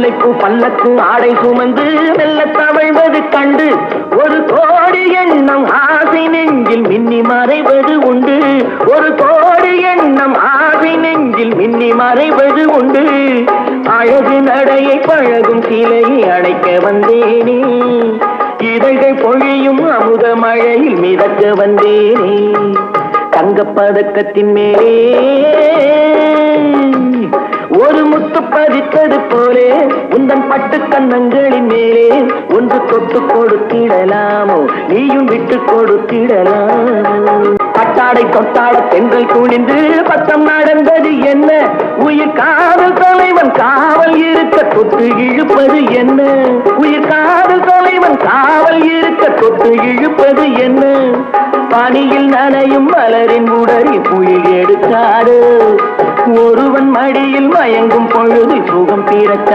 முல்லைப்பூ பல்லக்கு ஆடை சுமந்து மெல்ல தவழ்வது கண்டு ஒரு கோடி எண்ணம் ஆசை நெஞ்சில் மின்னி மறைவது உண்டு. ஒரு கோடி எண்ணம் ஆசை நெஞ்சில் மின்னி மறைவது உண்டு. அழகு நடையை பழகும் சிலையை அழைக்க வந்தேனே, இதழ்கள் பொழியும் அமுத மழையில் மிதக்க வந்தேனே. தங்கப்பதக்கத்தின் மேலே ஒரு முத்து பதித்தது போலே உந்தன் பட்டு கண்ணங்களின் மேலே ஒன்று தொட்டு கொடுத்திடலாமோ, நீயும் விட்டு கொடுத்திடலாமோ. பட்டாடை தொட்டாட பெண்கள் குனிந்து பத்தம் நடந்தது என்ன, உயிர் காதல் தலைவன் காவல் இருக்க தொட்டு இழுப்பது என்ன, உயிர் காதல் தலைவன் காவல் இருக்க தொட்டு இழுப்பது என்ன. பனியில் நனையும் மலரின் உடலில் புயல் எடுக்காது, ஒருவன் மடியில் மயங்கும் பொழுது சுகம் பிறக்க